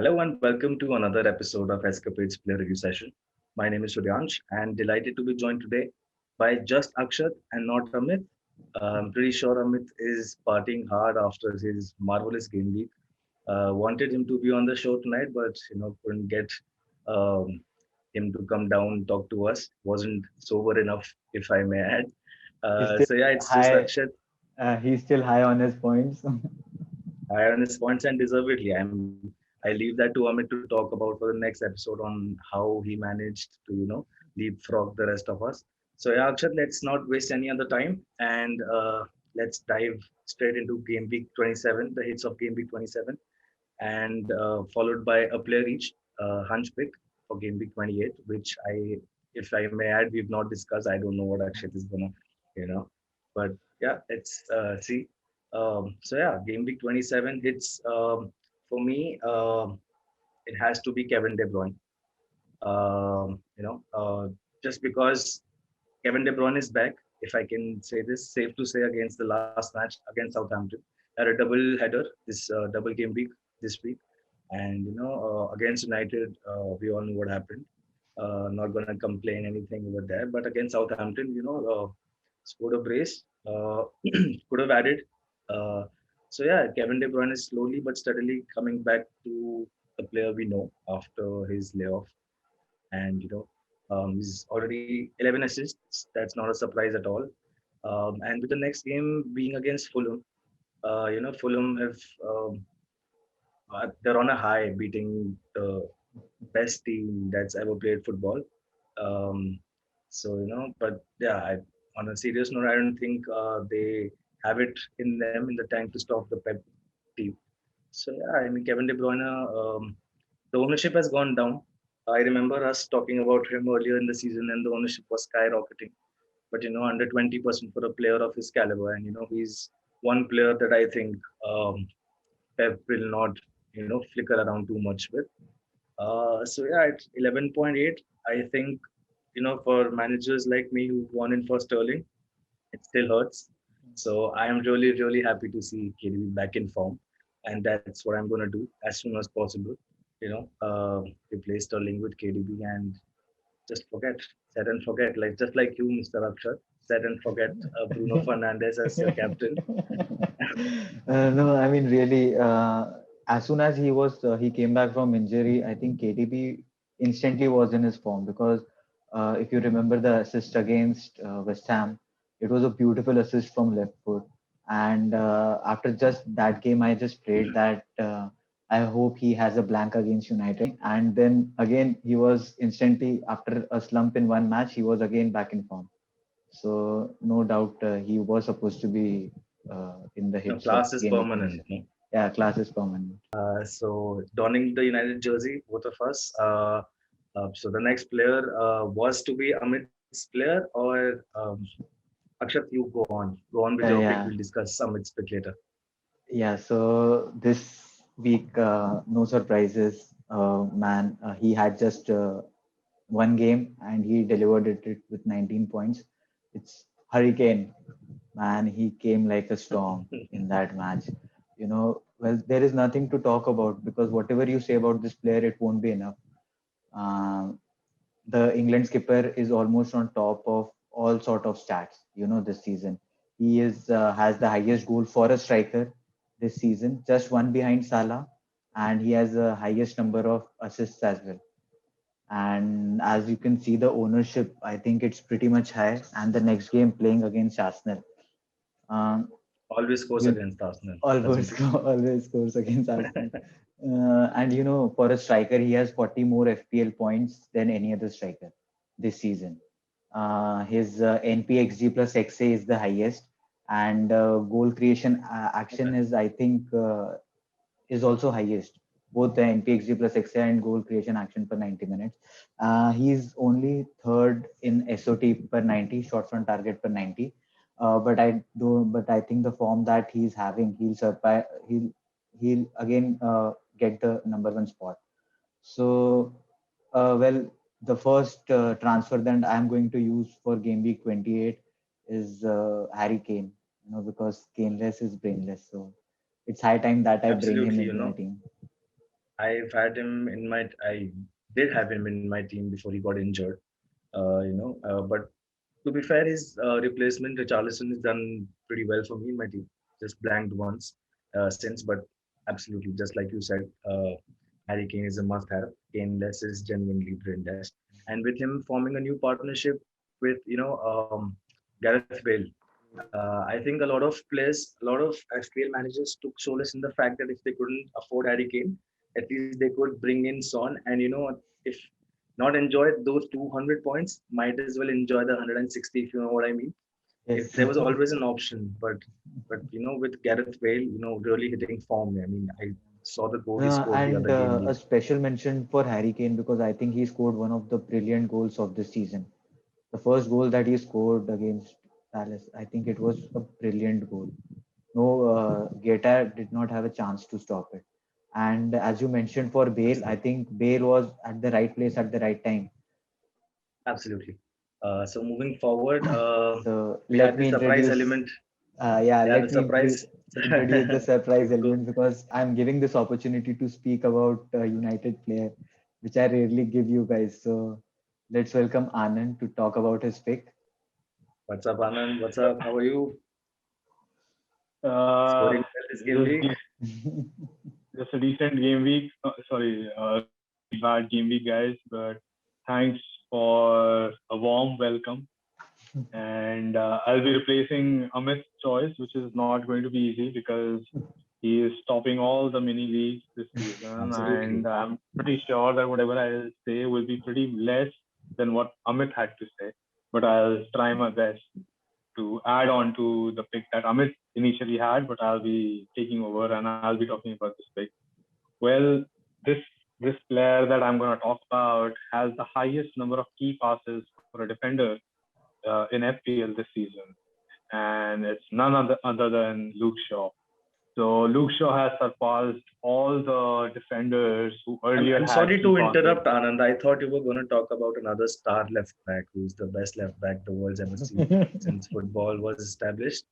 Hello and welcome to another episode of Escapades Player Review Session. My name is Suryansh and delighted to be joined today by just Akshat and not Amit. I'm pretty sure Amit is partying hard after his marvelous game week. Wanted him to be on the show tonight, but couldn't get um, him to come down talk to us. Wasn't sober enough, if I may add. He's still So yeah, it's just high. Akshat. He's still high on his points. I on his points and deservedly. I leave that to Amit to talk about for the next episode on how he managed to leapfrog the rest of us. So yeah, Akshat, let's not waste any other time and let's dive straight into Game Week 27, the hits of Game Week 27, and followed by a player each, hunch pick for Game Week 28, which if I may add, we've not discussed. I don't know what Akshat is gonna, you know, but yeah, let's see. So yeah, Game Week 27 hits for me. It has to be Kevin De Bruyne. Just because Kevin De Bruyne is back, if I can say this, safe to say against the last match against Southampton, had a double header, this double game week this week, and against United, we all know what happened. Not gonna complain anything over there, but against Southampton, scored a brace. Could have added. Uh, so yeah, Kevin De Bruyne is slowly but steadily coming back to the player we know after his layoff, and he's already 11 assists. That's not a surprise at all. And with the next game being against Fulham, Fulham have they're on a high, beating the best team that's ever played football. Um, but yeah, on a serious note, I don't think they have it in them in the tank to stop the Pep team. So yeah, I mean Kevin De Bruyne, the ownership has gone down. I remember us talking about him earlier in the season, and the ownership was skyrocketing. But under 20% for a player of his caliber, and he's one player that I think Pep will not flicker around too much with. So yeah, at 11.8, I think for managers like me who've gone in for Sterling, it still hurts. So I am really, really happy to see KDB back in form, and that's what I'm going to do as soon as possible. Replace Sterling with KDB and just forget, set and forget, like just like you, Mr. Akshat, set and forget Bruno Fernandes as your captain. No, I mean really. As soon as he came back from injury, I think KDB instantly was in his form because if you remember the assist against West Ham, it was a beautiful assist from left foot. And after just that game, I just prayed that I hope he has a blank against United. And then again, he was instantly after a slump in one match, he was again back in form. So no doubt he was supposed to be in the hits of Class is Game Week permanent. 27. Yeah, class is permanent. So donning the United jersey, both of us. So the next player was to be Amit's player, or Akshat, you go on with your pick. We'll Yeah, discuss Amit's pick later. yeah. So this week, no surprises, man. He had just one game and he delivered it with 19 points. It's Hurricane, man. He came like a storm in that match. Well, there is nothing to talk about because whatever you say about this player, it won't be enough. Um, the England skipper is almost on top of all sort of stats. This season he is has the highest goal for a striker this season, just one behind Salah, and he has the highest number of assists as well. And as you can see, the ownership, I think it's pretty much high. And the next game playing against Arsenal, um, Always scores you against Arsenal, doesn't always he? always scores against Arsenal. And for a striker, he has 40 more FPL points than any other striker this season. His NPXG plus XA is the highest, and goal creation action is, I think, is also highest. Both the NPXG plus XA and goal creation action per 90 minutes. He's only third in SOT per 90, shots on target per 90. But I think the form that he's having, he'll surpass. He'll again get the number one spot. So, well, the first transfer that I'm going to use for game week 28 is Harry Kane. Because Kaneless is brainless. So it's high time that I bring him Absolutely. into my team. I've had him in my. I did have him in my team before he got injured. But to be fair, his replacement, Richarlison, has done pretty well for me in my team. Just blanked once since, but absolutely, just like you said, Harry Kane is a must-have. Kane-less is genuinely brainless, and with him forming a new partnership with Gareth Bale, I think a lot of players, a lot of FPL managers took solace in the fact that if they couldn't afford Harry Kane, at least they could bring in Son, and if not enjoy those 200 points, might as well enjoy the 160, if you know what I mean. If Yes. there was always an option, but with Gareth Bale, really hitting form. I mean, I saw the goal he scored the And other game. a special mention for Harry Kane because I think he scored one of the brilliant goals of this season. The first goal that he scored against Palace, I think it was a brilliant goal. No, Guetta did not have a chance to stop it. And as you mentioned for Bale, I Absolutely, think Bale was at the right place at the right time. absolutely. So moving forward, So we let had the me surprise introduce, element. yeah, Yeah, the let me surprise. introduce the surprise Go. element because I'm giving this opportunity to speak about a United player, which I rarely give you guys. So let's welcome Anand to talk about his pick. What's up, Anand? What's up? How are you? Uh, Scoring well this game just week? de- just a decent game week. Sorry, really bad game week, guys. But thanks for a warm welcome. And I'll be replacing Amit's choice, which is not going to be easy because he is topping all the mini leagues this season. Absolutely. And I'm pretty sure that whatever I'll say will be pretty less than what Amit had to say. But I'll try my best to add on to the pick that Amit initially had, but I'll be taking over and I'll be talking about this pick. Well, this this player that I'm going to talk about has the highest number of key passes for a defender in FPL this season, and it's none other than Luke Shaw. So Luke Shaw has surpassed all the defenders who I'm, earlier I'm had sorry key to passes. interrupt, Anand. I thought you were going to talk about another star left back who's the best left back the world's ever seen since football was established.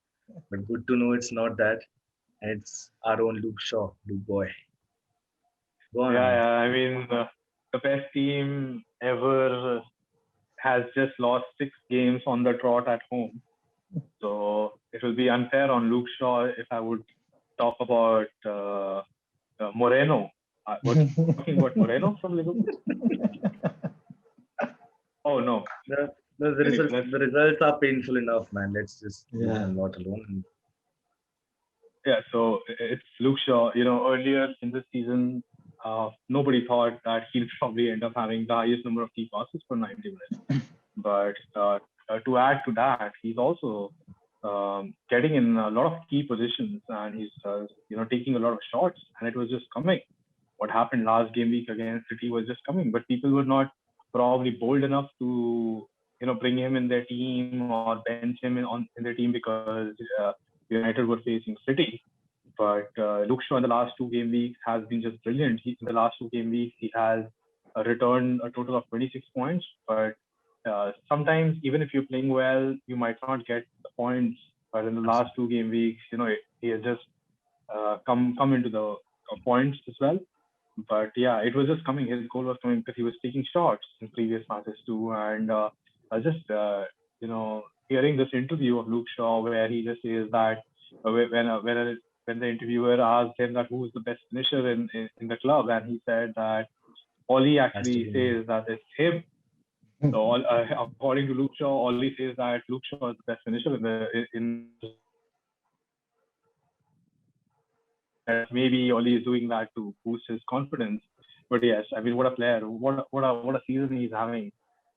But good to know it's not that. And it's our own Luke Shaw, Luke Boy. Go on, Yeah, Anand. yeah. I mean, the best team ever has just lost 6 games on the trot at home. So it will be unfair on Luke Shaw if I would talk about Moreno. Was talking about Moreno from Liverpool? Oh no. The Anyways, results, let's the results are painful enough, man. Let's just leave Yeah. them lot alone. And yeah. So it's Luke Shaw. Earlier in the season, nobody thought that he'll probably end up having the highest number of key passes for 90 minutes. But to add to that, he's also getting in a lot of key positions, and he's taking a lot of shots, and it was just coming. What happened last game week against City was just coming, but people were not probably bold enough to bring him in their team or bench him in their team because United were facing City. But Luke Shaw in the last 2 game weeks has been just brilliant. In the last 2 game weeks, he has returned a total of 26 points. But sometimes, even if you're playing well, you might not get the points. But in the last absolutely. 2 game weeks, he has just come into the points as well. But yeah, it was just coming. His goal was coming because he was taking shots in previous matches too. And I was just hearing this interview of Luke Shaw where he just says that when the interviewer asked him that who's the best finisher in the club, and he said that all he Has to actually be him. says that it's him. So according to Luke Shaw, all he says that Luke Shaw is the best finisher in maybe Oli is doing that to boost his confidence. But yes, I mean, what a player! What a season he's having.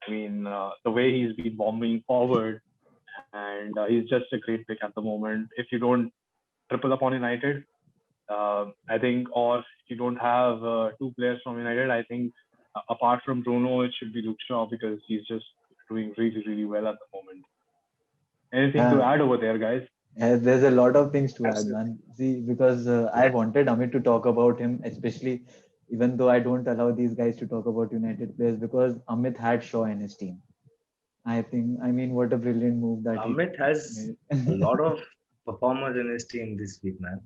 I mean, the way he's been bombing forward, and he's just a great pick at the moment. If you don't triple up on United, I think, or if you don't have 2 players from United, I think apart from Bruno, it should be Luke Shaw because he's just doing really, really well at the moment. Anything to Uh, add over there, guys? there's a lot of things to add, Absolutely. man. See, because I Let's wanted Amit to talk about him, especially even though I don't allow these guys to talk about United players because Amit had Shaw in his team. I mean, what a brilliant move that he Amit has made. a lot of performers in his team this week, man.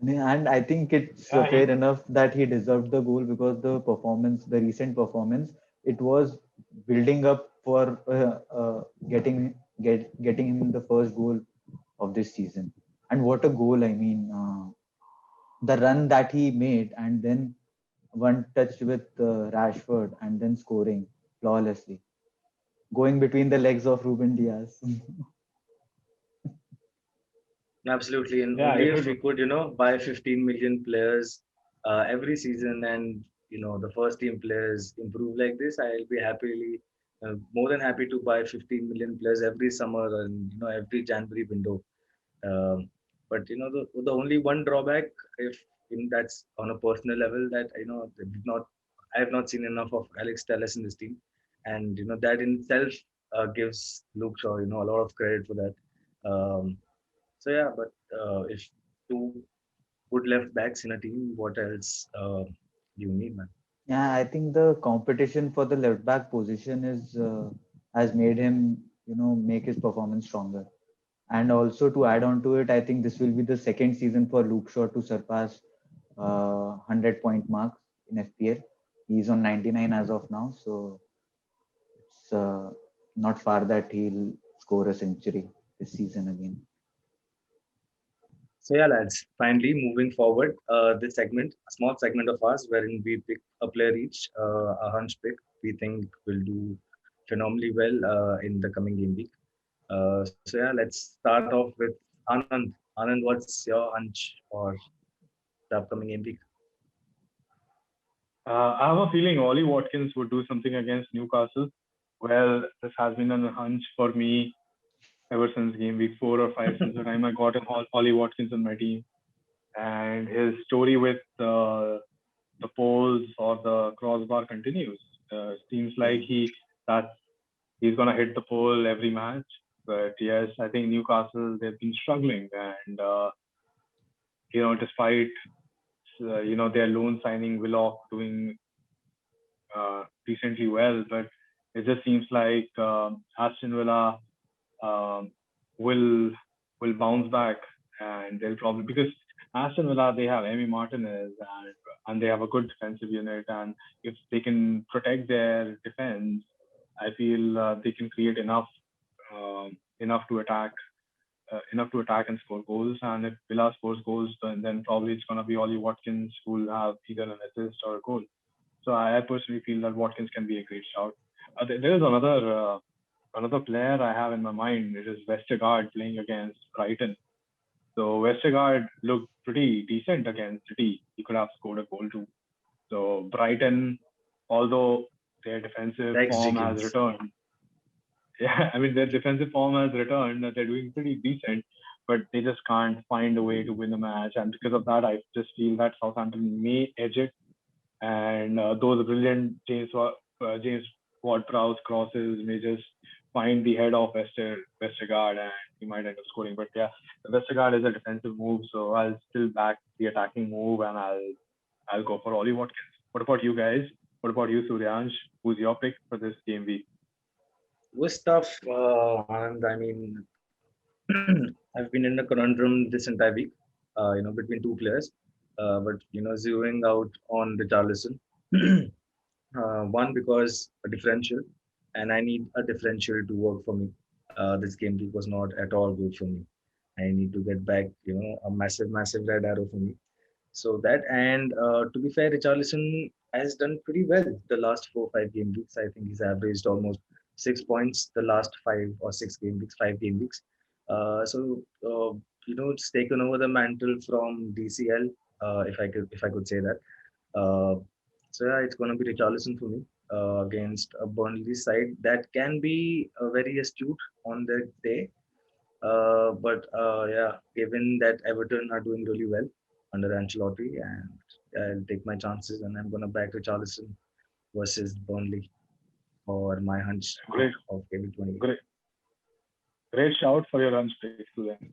And I think it's Yeah, fair enough that he deserved the goal because the performance, the recent performance, it was building up for getting him the first goal of this season. And what a goal! I mean, the run that he made, and then one touch with Rashford, and then scoring flawlessly, going between the legs of Ruben Diaz. Absolutely, and yeah. only If if it we could, buy 15 million players every season, and the first team players improve like this, I'll be happily, more than happy to buy 15 million players every summer and every January window. Um, but the only one drawback, if that's on a personal level, that I have not seen enough of Alex Telles in this team, and that in itself gives Luke Shaw a lot of credit for that. Um, so yeah, but if two good left backs in a team, what else you need, man? Yeah, I think the competition for the left back position is has made him, make his performance stronger. And also to add on to it, I think this will be the second season for Luke Shaw to surpass 100-point marks in FPL. He's on 99 as of now, so it's not far that he'll score a century this season again. So yeah, lads. Finally, moving forward, this segment, a small segment of ours, wherein we pick a player each, a hunch pick we think will do phenomenally well in the coming game week. So yeah, let's start off with Anand. Anand, what's your hunch for the upcoming game week? I have a feeling Ollie Watkins would do something against Newcastle. Well, this has been a hunch for me ever since game week 4 or 5, since the time I got an Ollie Watkins on my team. And his story with the poles or the crossbar continues. Seems like that he's gonna hit the pole every match. But yes, I think Newcastle they've been struggling, and despite their loan signing Willock doing decently well, but it just seems like Aston Villa um, will will bounce back, and they'll probably, because Aston Villa they have Emi Martinez, and they have a good defensive unit, and if they can protect their defense, I feel they can create enough to attack. Enough to attack and score goals, and if Villa scores goals, then probably it's going to be Ollie Watkins who will have either an assist or a goal. So I personally feel that Watkins can be a great shout. There is another player I have in my mind. It is Vestergaard playing against Brighton. So Vestergaard looked pretty decent against City. He could have scored a goal too. So Brighton, although their defensive The form XG has Kings. returned, yeah, I mean their defensive form has returned. They're doing pretty decent, but they just can't find a way to win a match. And because of that, I just feel that Southampton may edge it, and those brilliant James Ward-Prowse crosses may just find the head of Vestergaard, and he might end up scoring. But yeah, Vestergaard is a defensive move, so I'll still back the attacking move, and I'll go for Ollie Watkins. What about you guys? What about you, Suryansh? Who's your pick for this game week? Was tough, Anand. I mean, I've been in a conundrum this entire week, between two players. But zeroing out on the Richarlison. One, because a differential, and I need a differential to work for me. This game week was not at all good for me. I need to get back, a massive, massive red arrow for me. So that, and to be fair, Richarlison has done pretty well the last 4 5 game weeks. I think he's averaged almost 6 points the last 5 or 6 game weeks, 5 game weeks. It's taken over the mantle from DCL, if I could say that. Uh, so yeah, it's going to be Richarlison for me against a Burnley side that can be very astute on their day. But yeah, given that Everton are doing really well under Ancelotti, and I'll take my chances, and I'm going to back Richarlison versus Burnley for my hunch pick Great, of maybe 20. great, great shout for your lunch pick, Suryansh.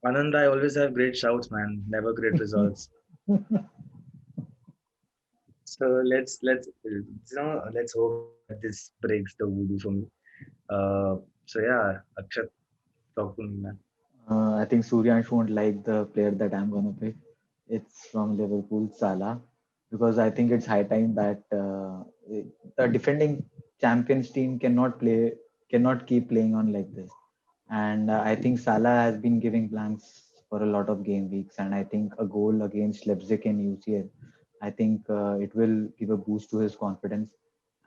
Anand, I always have great shouts, man. Never great results. So let's hope that this breaks the voodoo for me. So yeah, Akshat, talk to me, man. I think Suryansh won't like the player that I'm gonna pick. It's from Liverpool, Salah, because I think it's high time that the defending champions team cannot keep playing on like this. And I think Salah has been giving blanks for a lot of game weeks, and I think a goal against Leipzig in UCL, I think it will give a boost to his confidence,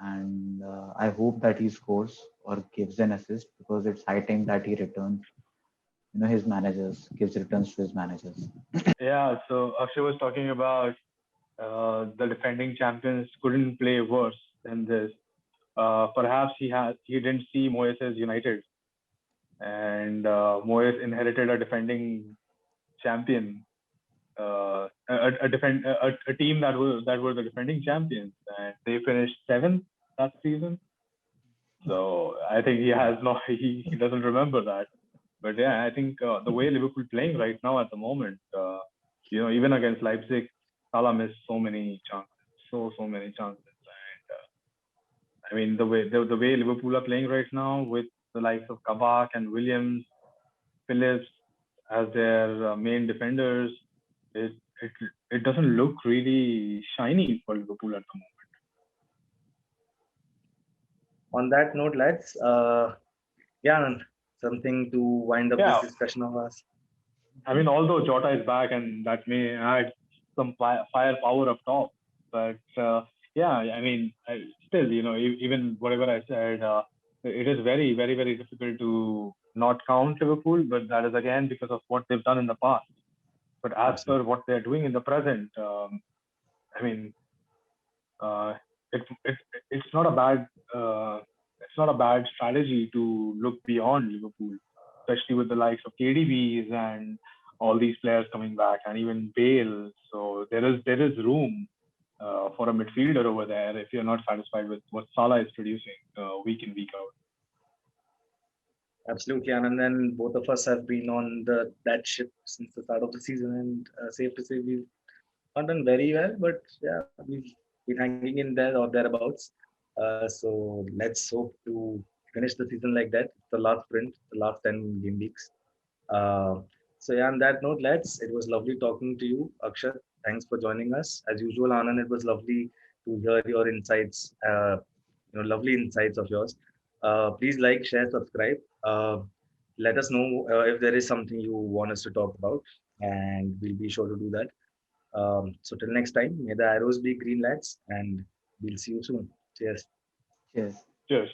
and I hope that he scores or gives an assist because it's high time that he returns. His managers gives returns to his managers. Yeah, so Akshay was talking about the defending champions couldn't play worse than this. Perhaps he didn't see Moyes' United, and Moyes inherited a defending champion, a team that were the defending champions, and they finished seventh that season. So I think he has no he doesn't remember that. But yeah, I think the way Liverpool playing right now at the moment, even against Leipzig, Salah missed so many chances, so many chances. And I mean, the way Liverpool are playing right now with the likes of Kabak and Williams, Phillips as their main defenders, it it it doesn't look really shiny for Liverpool at the moment. On that note, lads, yeah, Anand, something to wind up this Yeah, discussion of ours. I mean, although Jota is back and that may add some firepower up top, but yeah, I mean, still, even whatever I said, it is very, very, very difficult to not count Liverpool, but that is again because of what they've done in the past. But as per Absolutely. what they're doing in the present, I mean, uh, it, it it's not a bad strategy to look beyond Liverpool, especially with the likes of KDBs and all these players coming back, and even Bale. So there is room for a midfielder over there if you're not satisfied with what Salah is producing week in week out. Absolutely, Anand. And both of us have been on that ship since the start of the season, and safe to say we've not done very well, but yeah, we've been hanging in there or thereabouts. So let's hope to finish the season like that. The last sprint, the last 10 game weeks. Uh, so yeah, on that note, lads, it was lovely talking to you, Akshat. Thanks for joining us. As usual, Anand, it was lovely to hear your insights. Lovely insights of yours. Please like, share, subscribe. Let us know if there is something you want us to talk about, and we'll be sure to do that. So till next time, may the arrows be green, lads, and we'll see you soon. Cheers. Cheers. Cheers.